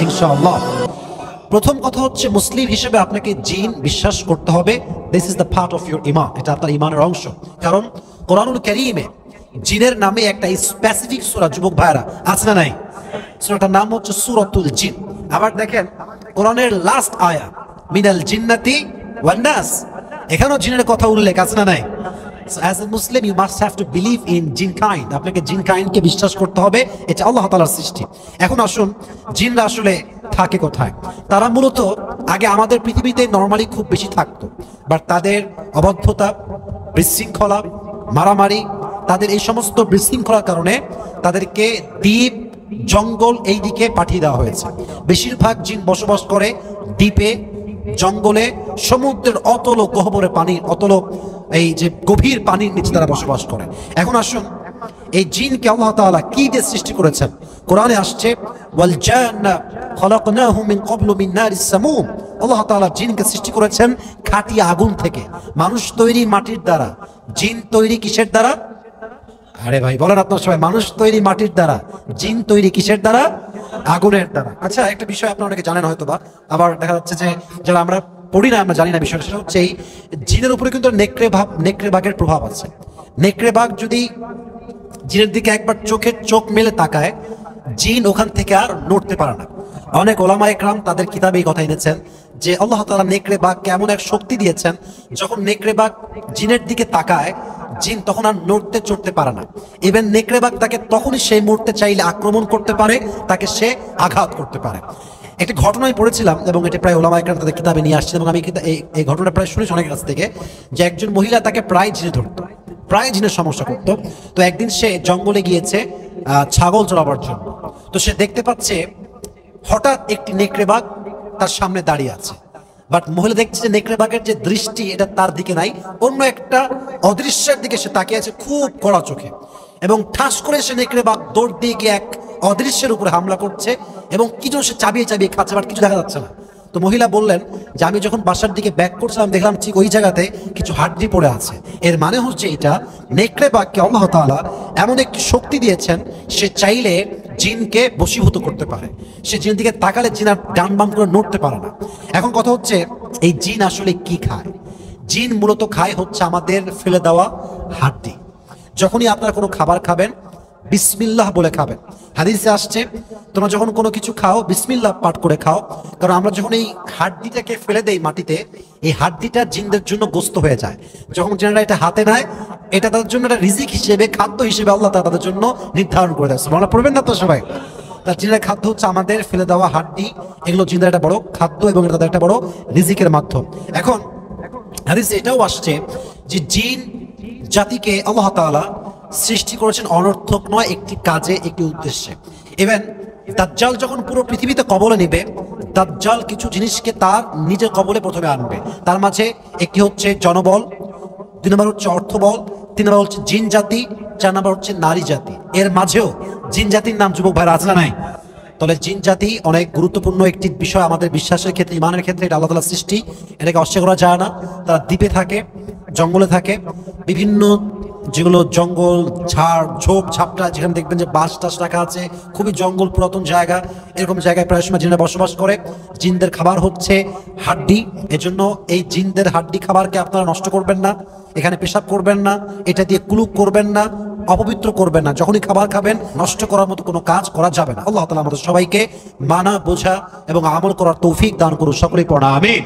ইনশাআল্লাহ। প্রথম কথা হচ্ছে মুসলিম হিসেবে আপনাকে জিন বিশ্বাস করতে হবে। This is the part of your ইমান, এটা আপনার ইমানের অংশ। কারণ কোরআনুল কারীমে জিনের নামে একটা স্পেসিফিক সূরা যুবক ভাইরা আছে না নাই? সূরাটার নাম হচ্ছে সূরাতুল জিন। আবার দেখেন কোরআনের লাস্ট আয়া মিনাল জিন্নাতি ওয়ান নাস, এখানেও জিনের কথা উল্লেখ আছে না নাই? So as a Muslim you must have to believe in jinn kind, আপনাকে জিন কাইন্ডকে বিশ্বাস করতে হবে, এটা আল্লাহ তাআলার সৃষ্টি। এখন আসুন জিনরা আসলে থাকে কোথায়? তারা মূলত আগে আমাদের পৃথিবীতে নরমালি খুব বেশি থাকতো, বাট তাদের অবাধ্যতা, বিশৃঙ্খলা, মারামারি, তাদের এই সমস্ত বিশৃঙ্খলার কারণে তাদেরকে দ্বীপ, জঙ্গল এই দিকে পাঠিয়ে দেওয়া হয়েছে। বেশিরভাগ জিন বসবাস করে দ্বীপে, জঙ্গলে, সমুদ্রের অতল গহ্বরে পানির অতল এই যে গভীর পানির নিচে তারা বসবাস করে। এখন আসুন এই জিনকে আল্লাহ তাআলা কি দিয়ে সৃষ্টি করেছেন? কোরআনে আসছে ওয়াল জান্না খলাকনাহু মিন ক্বাবলু মিন নারিস সামুম, আল্লাহ তাআলা জিনকে সৃষ্টি করেছেন খাঁটি আগুন থেকে। মানুষ তৈরি মাটির দ্বারা, জিন তৈরি কিসের দ্বারা? আরে ভাই বলেন আপনার সবাই, মানুষ তৈরি মাটির দ্বারা, জিন তৈরি কিসের দ্বারা? আগুনের দ্বারা। আচ্ছা একটা বিষয় আপনারা অনেকে জানেন হয়তো বা, আবার দেখা যাচ্ছে যে যারা আমরা পড়ি না আমরা জানি না বিষয়টা, সেটা হচ্ছে এই জিনের উপরে কিন্তু নেকড়ে বাঘের প্রভাব আছে। নেকড়ে বাঘ যদি জিনের দিকে একবার চোখ মেলে তাকায়, জিন ওখান থেকে আর নড়তে পারে না। অনেক ওলামা একরাম তাদের কিতাবে এই কথা এনেছেন যে আল্লাহ তাআলা নেকড়ে বাঘকে এমন এক শক্তি দিয়েছেন, যখন নেকড়ে বাঘ জিনের দিকে তাকায় জিন তখন আর নড়তে চড়তে পারে না। ইভেন নেকড়ে বাঘ তাকে তখনই সেই মুহূর্তে চাইলে আক্রমণ করতে পারে, তাকে সে আঘাত করতে পারে। একটি ঘটনায় পড়েছিলাম এবং এটা প্রায় ওলামা একরাম তাদের কিতাবে নিয়ে আসছে এবং আমি এই ঘটনাটা প্রায় শুনেছি অনেকের কাছ থেকে, যে একজন মহিলা তাকে প্রায় জিনে ধরতো, প্রায় জিনের সমস্যা করতো। তো একদিন সে জঙ্গলে গিয়েছে ছাগল চড়াবার জন্য। তো সে দেখতে পাচ্ছে হঠাৎ একটি নেকড়ে বাঘ তার সামনে দাঁড়িয়ে আছে, বাট মহিলা দেখছে যে নেকড়ে বাঘের যে দৃষ্টি এটা তার দিকে নাই, অন্য একটা অদৃশ্যের দিকে সে তাকিয়ে আছে খুব কড়া চোখে, এবং ঠাস করে সে নেকড়ে বাঘ দৌড় দিয়ে গিয়ে এক অদৃশ্যের উপরে হামলা করছে এবং কিছু সে চাবিয়ে খাচ্ছে, বাট কিছু দেখা যাচ্ছে না। তো মহিলা বললেন যে আমি যখন বাসার দিকে ব্যাক করছিলাম দেখলাম ঠিক ওই জায়গাতে কিছু হাড্ডি পড়ে আছে। এর মানে হচ্ছে এটা নেকড়ে বাঘকে আল্লাহ তাআলা এমন একটি শক্তি দিয়েছেন, সে চাইলে জিনকে বশীভূত করতে পারে। সে জিনের দিকে তাকালে জিন আর ডান বাম করে নড়তে পারে না। এখন কথা হচ্ছে এই জিন আসলে কি খায়? জিন মূলত খায় হচ্ছে আমাদের ফেলে দেওয়া হাড্ডি। যখনই আপনারা কোনো খাবার খাবেন বিসমিল্লাহ বলে খাবেন। হাদিসে আসছে তোমরা যখন কোনো কিছু খাও বিসমিল্লাহ পাঠ করে খাও, কারণ আমরা যখন এই হাড্ডিটাকে ফেলে দেই মাটিতে, এই হাড্ডিটা জিনদের জন্য গোস্ত হয়ে যায়। যখন জিনেরা এটা হাতে নেয়, এটা তাদের জন্য একটা রিজিক হিসেবে, খাদ্য হিসেবে আল্লাহ তাআলা তাদের জন্য নির্ধারণ করে দেয়। মনে পড়বেন না তো সবাই? তার জিনের খাদ্য হচ্ছে আমাদের ফেলে দেওয়া হাড্ডি, এগুলো জিনদের একটা বড় খাদ্য এবং তাদের একটা বড় রিজিকের মাধ্যম। এখন হাদিসে এটাও আসছে যে জিন জাতিকে আল্লাহ তাআলা সৃষ্টি করেছেন অনর্থক নয়, একটি কাজে, একটি উদ্দেশ্যে। ইভেন দাজ্জাল যখন পুরো পৃথিবীতে কবলে নেবে, দাজ্জাল কিছু জিনিসকে তার নিজের কবলে প্রথমে আনবে। তার মাঝে একটি হচ্ছে জনবল, 2 নম্বর হচ্ছে অর্থবল, 3 নম্বর হচ্ছে জিন জাতি, 4 নম্বর হচ্ছে নারী জাতি। এর মাঝেও জিন জাতির নাম যুবক ভাইরা আছে না নাই? তাহলে জিন জাতি অনেক গুরুত্বপূর্ণ একটি বিষয় আমাদের বিশ্বাসের ক্ষেত্রে, ইমানের ক্ষেত্রে। এটা আল্লাহ তাআলার সৃষ্টি, এটাকে অস্বীকার করা যায় না। তারা দ্বীপে থাকে, জঙ্গলে থাকে, বিভিন্ন যেগুলো জঙ্গল ঝাড় ঝোপ ঝাপটা, যেখানে দেখবেন যে বাঁশ টাস রাখা আছে, খুবই জঙ্গল পুরাতন জায়গা, এরকম জায়গায় প্রায় সময় জিনেরা বসবাস করে। জিনদের খাবার হচ্ছে হাড্ডি, এজন্য এই জিনদের হাড্ডি খাবারকে আপনারা নষ্ট করবেন না, এখানে পেশাব করবেন না, এটা দিয়ে কুলুপ করবেন না, অপবিত্র করবেন না। যখনই খাবার খাবেন নষ্ট করার মতো কোনো কাজ করা যাবে না। আল্লাহ তাআলা আমাদের সবাইকে মানা, বোঝা এবং আমল করার তৌফিক দান করুন। সকলেই পড়া আমিন।